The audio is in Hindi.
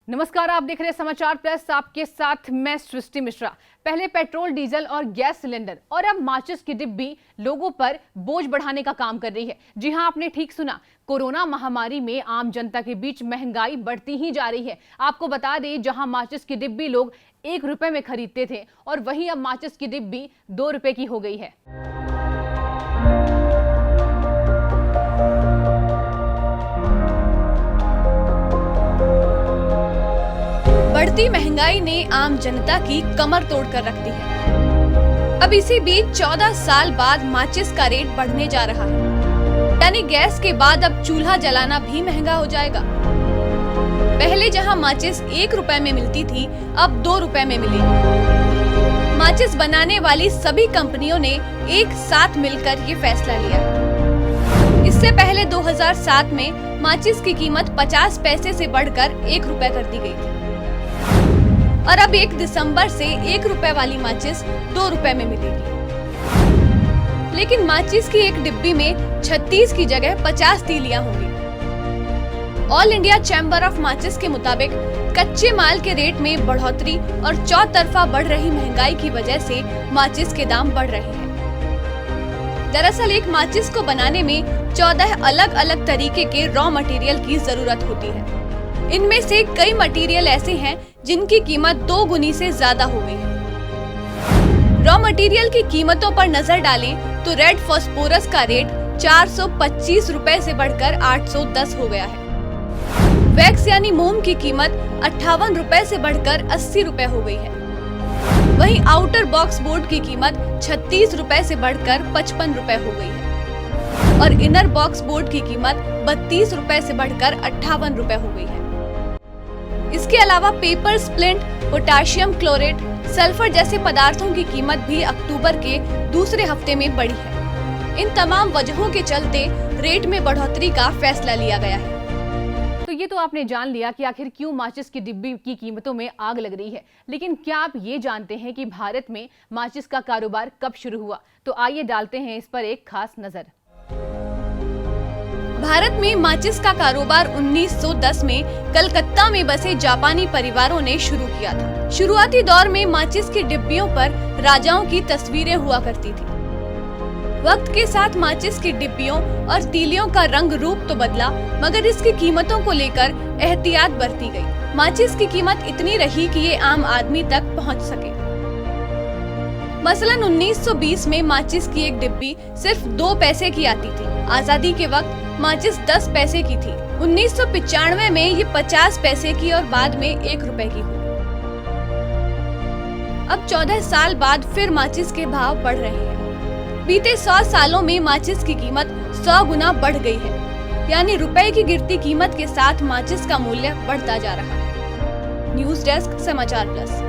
नमस्कार, आप देख रहे हैं समाचार प्लस। आपके साथ मैं सृष्टि मिश्रा। पहले पेट्रोल, डीजल और गैस सिलेंडर और अब माचिस की डिब्बी लोगों पर बोझ बढ़ाने का काम कर रही है। जी हां, आपने ठीक सुना। कोरोना महामारी में आम जनता के बीच महंगाई बढ़ती ही जा रही है। आपको बता दें, जहां माचिस की डिब्बी लोग 1 रुपए में खरीदते थे और वहीं अब माचिस की डिब्बी 2 रुपए की हो गई है। बढ़ती महंगाई ने आम जनता की कमर तोड़कर रख दी है। अब इसी बीच 14 साल बाद माचिस का रेट बढ़ने जा रहा है, यानी गैस के बाद अब चूल्हा जलाना भी महंगा हो जाएगा। पहले जहां माचिस 1 रुपए में मिलती थी, अब 2 रुपए में मिलेगी। माचिस बनाने वाली सभी कंपनियों ने एक साथ मिलकर ये फैसला लिया। इससे पहले 2007 में माचिस की कीमत 50 पैसे से बढ़कर 1 रुपए कर दी गई थी और अब 1 दिसंबर से 1 रुपए वाली माचिस 2 रुपए में मिलेगी। लेकिन माचिस की एक डिब्बी में 36 की जगह 50 तीलियां होंगी। ऑल इंडिया चैम्बर ऑफ माचिस के मुताबिक कच्चे माल के रेट में बढ़ोतरी और चौतरफा बढ़ रही महंगाई की वजह से माचिस के दाम बढ़ रहे हैं। दरअसल एक माचिस को बनाने में 14 अलग अलग तरीके के रॉ मटेरियल की जरूरत होती है। इनमें से कई मटेरियल ऐसे हैं जिनकी कीमत 2 गुनी से ज्यादा हो गई है। रॉ मटेरियल की कीमतों पर नजर डालें तो रेड फास्फोरस का रेट 425 रुपए से बढ़कर 810 हो गया है। वैक्स यानी मोम की कीमत 58 रुपए से बढ़कर 80 रुपए हो गई है। वहीं आउटर बॉक्स बोर्ड की कीमत 36 रुपए से बढ़कर 55 रुपए हो गई है और इनर बॉक्स बोर्ड की कीमत 32 रुपए से बढ़कर 58 रुपए हो गई है। इसके अलावा paper splint, potassium chlorate, sulphur जैसे पदार्थों की कीमत भी अक्टूबर के दूसरे हफ्ते में बढ़ी है। इन तमाम वजहों के चलते रेट में बढ़ोतरी का फैसला लिया गया है। तो ये तो आपने जान लिया कि आखिर क्यों माचिस की डिब्बी की कीमतों में आग लग रही है। लेकिन क्या आप ये जानते हैं कि भारत में माचिस का कारोबार कब शुरू हुआ? तो आइए डालते हैं इस पर एक खास नजर। भारत में माचिस का कारोबार 1910 में कलकत्ता में बसे जापानी परिवारों ने शुरू किया था। शुरुआती दौर में माचिस की डिब्बियों पर राजाओं की तस्वीरें हुआ करती थी। वक्त के साथ माचिस की डिब्बियों और तीलियों का रंग रूप तो बदला, मगर इसकी कीमतों को लेकर एहतियात बरती गई। माचिस की कीमत इतनी रही कि ये आम आदमी तक पहुंच सके। मसलन 1920 में माचिस की एक डिब्बी सिर्फ 2 पैसे की आती थी। आजादी के वक्त माचिस 10 पैसे की थी। 1995 में ये 50 पैसे की और बाद में 1 रुपए की हुई। अब 14 साल बाद फिर माचिस के भाव बढ़ रहे हैं। बीते 100 सालों में माचिस की कीमत 100 गुना बढ़ गई है, यानी रुपए की गिरती कीमत के साथ माचिस का मूल्य बढ़ता जा रहा है। न्यूज़ डेस्क, समाचार प्लस।